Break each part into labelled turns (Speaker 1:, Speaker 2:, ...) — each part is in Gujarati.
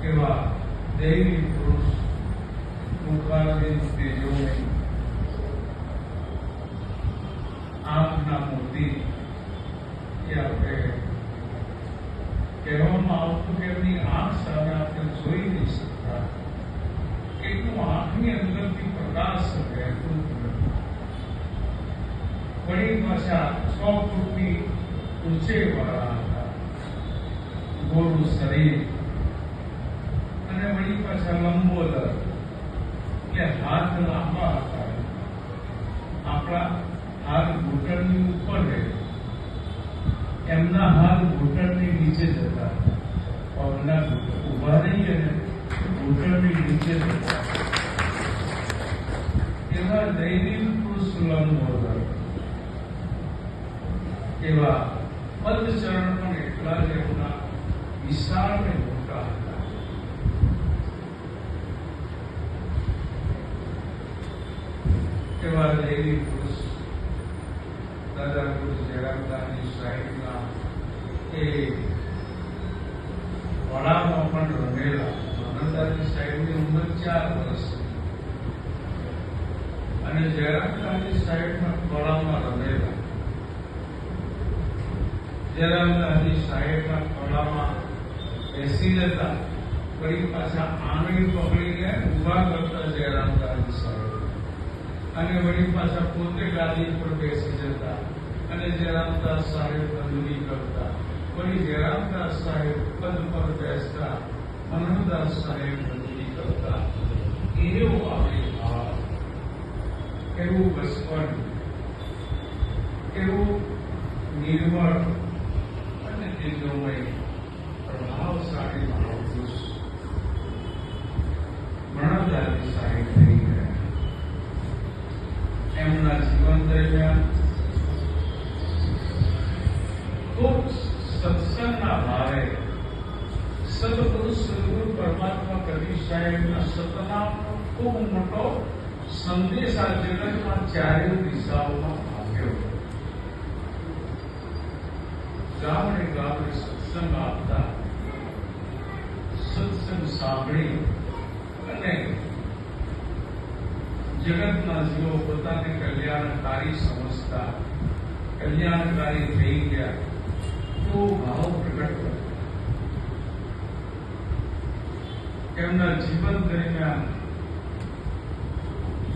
Speaker 1: એવા દૈવી પુરુષ મુખારવિંદ તેજોમય આંખના મોતી એ આપણે કહેવામાં આવતું કે એમની આંખ સામે આપણે જોઈ નહીં શકતા, એટલું આંખની અંદરથી પ્રકાશ વહેતું હતું. વળી પાછા 6 ફૂટની ઊંચાઈવાળા હતા, ગોરું શરીર અને વળી પાછા લંબોદર, એટલે હાથ લાંબા હતા. આપણા હાથ ઘૂંટણની ઉપર રહે, એમના હાથ ઘૂંટણની નીચે જતા, પગના ઉભા રહી અને ઘૂંટણની નીચે જતા. એવા દૈનિક પુરુષ લંબોદર, એવા પદચરણ પણ એટલા જ એમના વિશાળ અને મોટા હતા. એવા દૈનિક પુરુષ દાદા પુરુષ જયરામદાસજી સાહેબના એ વડામાં પણ રમેલા. આનંદાજી સાહેબની ઉંમર 4 વર્ષ અને જયરામદાસજી સાહેબના વડામાં રમેલા. જયરામદાસજી સાહેબના વડામાં બેસી જતા, વળી પાછા આંગળી પકડીને ઉભા કરતા જયરામદાસજી સાહેબ, અને વળી પાછા પોતે ગાદી પર બેસી જતા અને જયરામદાસ સાહેબ બંધની કરતા, વળી જયરામદાસ સાહેબ પદ પર બેસતા, મનોહરદાસ સાહેબ બંધની કરતા. એવો આવે ભાવ, એવું બચપન, એવું નિર્મળ અને તેજોમય પ્રભાવશાળી મહાપુરુષ મણોદાજી સાહેબ થઈ ગયા. એમના જીવન દરમિયાન ખૂબ સત્સંગના ભાવે સદગુરુ પરમાત્મા કબીર સાહેબના સતનામનો ખૂબ મોટો સંદેશ આ જગતમાં ચારે દિશાઓમાં આપ્યો. ગામડે ગામડે સત્સંગ આપતા, સત્સંગ સાંભળી અને જગતના જીવો પોતાને કલ્યાણકારી સમજતા, કલ્યાણકારી થઈ ગયા, તો ભાવ પ્રગટ કર્યો. એમના જીવન દરમિયાન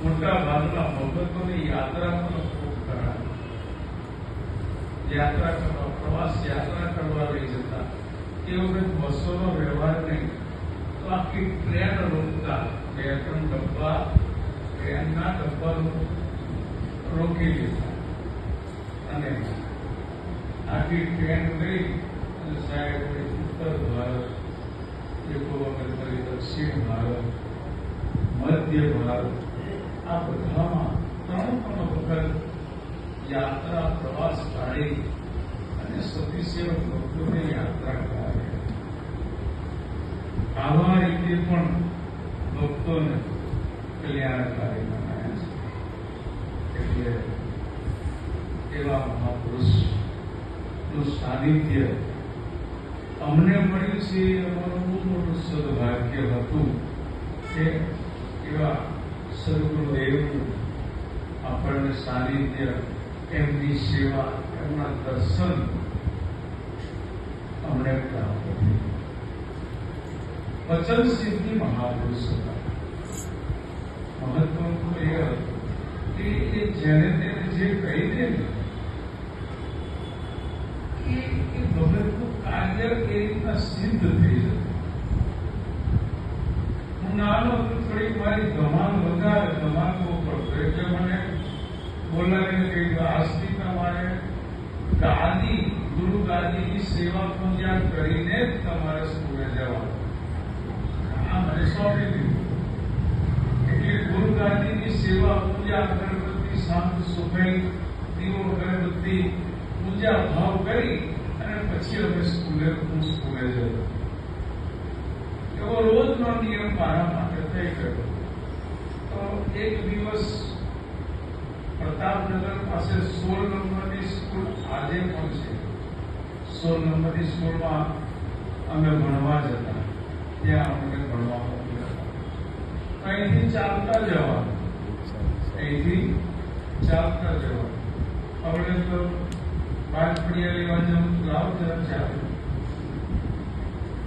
Speaker 1: મોટા ભાગના ભગતોની યાત્રા પણ ખૂબ કરાવી. યાત્રા કરવા, પ્રવાસ યાત્રા કરવા લઈ જતા. એ વખત બસોનો વ્યવહાર નહીં, તો આખી ટ્રેન રોકતા, 2-3 ડબ્બા ટ્રેનના ડબ્બા રોકી લેતા અને આખી ટ્રેન ગઈ અને સાહેબ ઉત્તર ભારત, એક વખત ફરી દક્ષિણ ભારત, મધ્ય ભારત, આ બધામાં 3 વખત યાત્રા પ્રવાસ કાઢી અને સતીસેવક ભક્તોને યાત્રા કરાવી. આવા રીતે પણ ભક્તોને કલ્યાણકારી બનાવ્યા છે. એટલે એવા મહાપુરુષનું સાનિધ્ય અમને મળ્યું છે. અમારું બહુ મોટું સદભાગ્ય હતું કે એવા સદગુરુદેવનું આપણને સાનિધ્ય, એમની સેવા, એમના દર્શન અમને પ્રાપ્ત થયું. વચન સિદ્ધિ મહાપુરુષ હતા. મહત્વનું તો એ હતું કે જેને તેને જે કહી દે ને એ ભગતનું કાર્ય એ રીતના સિદ્ધ થઈ જતું. હું નાનો હતો, થોડીક મારી ધમાલ વધારે ધમાલ બહુ પડતો, એટલે મને બોલાવીને કહ્યું, આજથી તમારે ગાદી, ગુરુ ગાદીની સેવા પૂજા કરીને જ તમારે સ્કૂલે જવાનું. આ મને સોંપી દીધું. એટલે ગુરુ ગાદીની સેવા પૂજા, અગરબત્તી, સાંજ સુફાઈ, દીવો, અગરબત્તી, પૂજા ભાવ કરી અને પછી અમે હું સ્કૂલે જતો. એવો રોજનો નિયમ મારા માટે થઈ ગયો. તો એક દિવસ પ્રતાપનગર પાસે 16 નંબરની સ્કૂલ આજે પણ છે. 16 નંબરની સ્કૂલમાં અમે ભણવા જતા. ત્યાં અમને ભણવા મોકલ્યા. અહીંથી ચાલતા જવાનું, અહીંથી ચાલતા જવાનું. આપણે તો 5 પડિયા લેવા જવું, લાવ જરા ચાલે,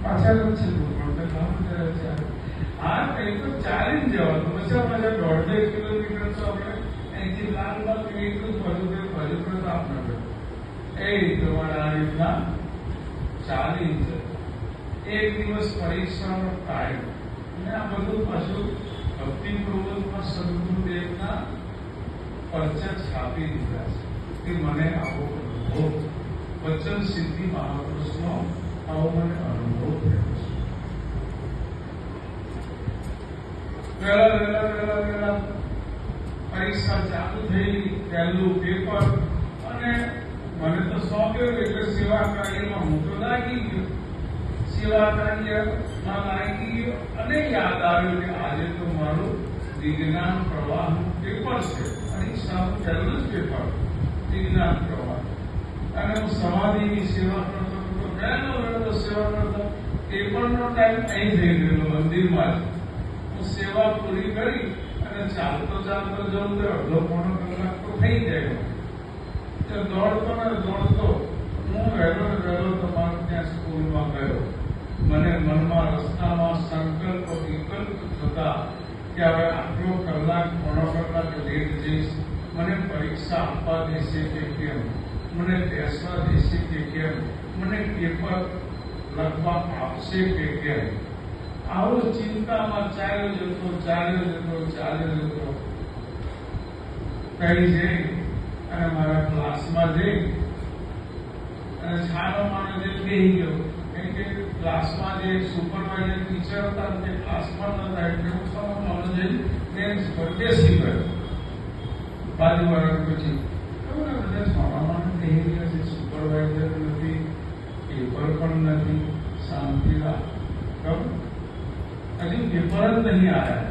Speaker 1: પાછા જ છે પણ લાવ જરા ચાલે. હા, કઈ તો ચાલીને જવાનું. પછી આપણે 1.5 કિલોમીટર તો આપણે અહીંથી લાલબાગ એટલું ભજુ આપના એ તમારા આ રીતના ચાલી છે. એક દિવસ પરીક્ષાનો ટાઈમ અને આ બધું પાછું ભક્તિ પ્રબોધમાં સદગુરુદેવના પરચા છાપી દીધા છે કે મને આવો અનુભવ, વચન સિદ્ધિ મહાપુરુષનો આવો મને અનુભવ થયો છે. વહેલા પરીક્ષા ચાલુ થઈ, પહેલું પેપર, અને મને તો સોંપ્યો એટલે સેવા કાર્યમાં હું તો લાગી ગયો. સેવા કાર્યમાં લાગી ગયો અને યાદ આવ્યું કે આજે તો મારું વિજ્ઞાન પ્રવાહનું પેપર છે. પરીક્ષાનું પહેલું જ પેપર વિજ્ઞાન પ્રવાહ. અને હું સમાધિની સેવા કરતો હતો, વહેલો સેવા કરતો. પેપરનો ટાઈમ અહીં થઈ ગયેલો મંદિરમાં જ. હું સેવા પૂરી કરી અને ચાલતો જવું તો અડધો પોણો કલાક તો થઈ જાય. દોડતો ને દોડતો હું વહેલો તમારે ત્યાં સ્કૂલમાં ગયો. મને મનમાં રસ્તામાં સંકલ્પ વિકલ્પ થતા કે હવે આટલો કલાક પોણો કલાક લેટ જઈશ, મને પરીક્ષા આપવા દેશે કે કેમ, મને બેસવા દેશે કે કેમ, મને પેપર લખવા આપશે કે કેમ. આવો ચિંતામાં ચાલ્યો જતો કઈ જઈ અને મારા ક્લાસમાં જઈ અને છાનો માનો જે બેસી ગયો. કેમ કે ક્લાસમાં જે સુપરવાઇઝર ટીચર હતા તે ક્લાસમાં નતા એટલે હું છાનો માનો જઈ બેન્ચ પર બેસી ગયો. બાજુવાળા પછી બધા છાના માનો બેસી ગયા છે, સુપરવાઇઝર નથી, પેપર પણ નથી, શાંતિ રાખ. હજી પેપર જ નહીં આવ્યા,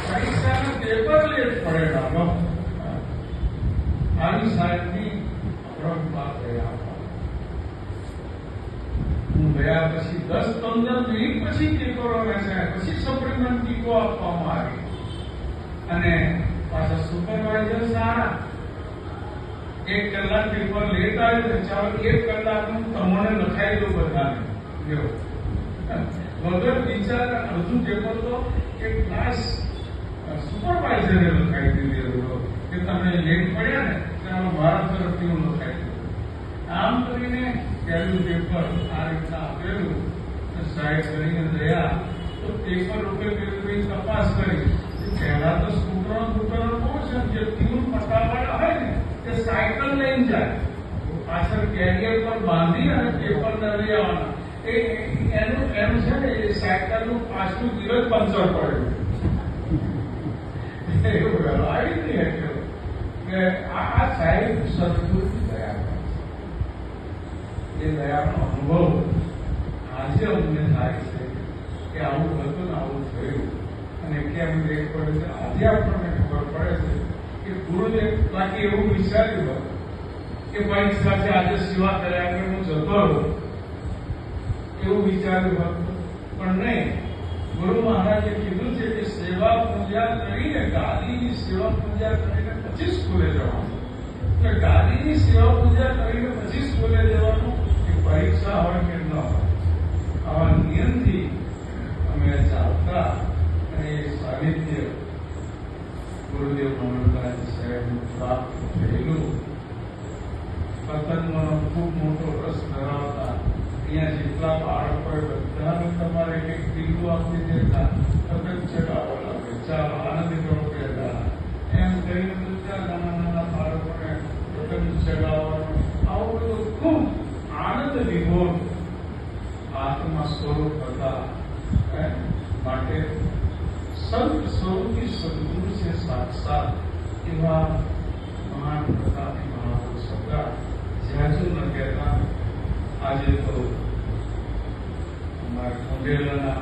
Speaker 1: પરીક્ષાના પેપર લેટ પડેલા. આવી સાહેબની અપરંપરા ગયા. હું ગયા પછી 10-15 મિનિટ પછી પેપરો વેચાયા, પછી સપ્લિમેન્ટ ટીકો આપવામાં આવી. અને પાછા સુપરવાઇઝર સારા. 1 કલાક પેપર લેટ આવ્યું તો ચાલો 1 કલાકનું તમને લખાઈ દો બધાને. વગર વિચાર અડધું પેપર તો એ ક્લાસ સુપરવાઇઝરે લખાઈ દીધેલો કે તમે લેટ પડ્યા ને ત્યારે મારા તરફથી હું લખાઈ દીધું. આમ કરીને પહેલું પેપર આ રીતના આપેલું. સાહેબ કરીને ગયા તો પેપર રૂપે પેલી તપાસ કરી. પહેલા તો સ્કૂટરો બહુ છે, જે ટ્યુન પટાવાળા હોય ને તે સાયકલ લઈને જાય, પાછળ કેરિયર પર બાંધી અને પેપર લઈ આવવાના. એનું છે ને એ સાયકલનું પાછલું દિવસ પંચર પડ્યું. એવું વહેલો આવી નહીં હતું કે આ સાહેબ સદગુરુ દયા, એ દયાનો અનુભવ આજે અમને થાય છે કે આવું હતું ને આવું થયું. અને કેમ લેટ પડે છે આજે આપણને ખબર પડે છે કે ગુરુદેવ બાકી એવું વિચાર્યું હતું કે પરીક્ષાથી આજે સેવા કર્યા કે હું જતો રહું, એવું વિચાર્યું હતું. પણ નહીં, ગુરુ મહારાજે કીધું છે કે સેવા પૂજા કરીને, ગાદીની સેવા પૂજા કરીને પછી સ્કૂલે જવાનું. એટલે ગાદીની સેવા પૂજા કરીને પછી સ્કૂલે જવાનું, એ પરીક્ષા હોય કે ન હોય. આવા નિયમથી અમે ચાલતા અને એ સાનિધ્ય ગુરુદેવ મનોહરદાસ સાહેબનું પ્રાપ્ત થયેલું. પતંગનો ખૂબ મોટો રસ ધરાવતા. અહીંયા જેટલા બાળકો બધાને તમારે એક પીલું આપી દેતા, પતંગ ચગાવવા લાગે, ચાલો આનંદ કરો પહેલા એમ કરીને બધા નાના બાળકોને પતંગ ચગાવવાનું. આવું બધું ખૂબ આનંદ વિભોર આત્મા સ્વરૂપ હતા. માટે સંત સ્વરૂપી સદગુરુ છે સાક્ષાત એવા મહાન પ્રતાપી મહાપુરુષ હતા. જ્યાં ન કહેતા આજે તો અમારા ખંડેલાના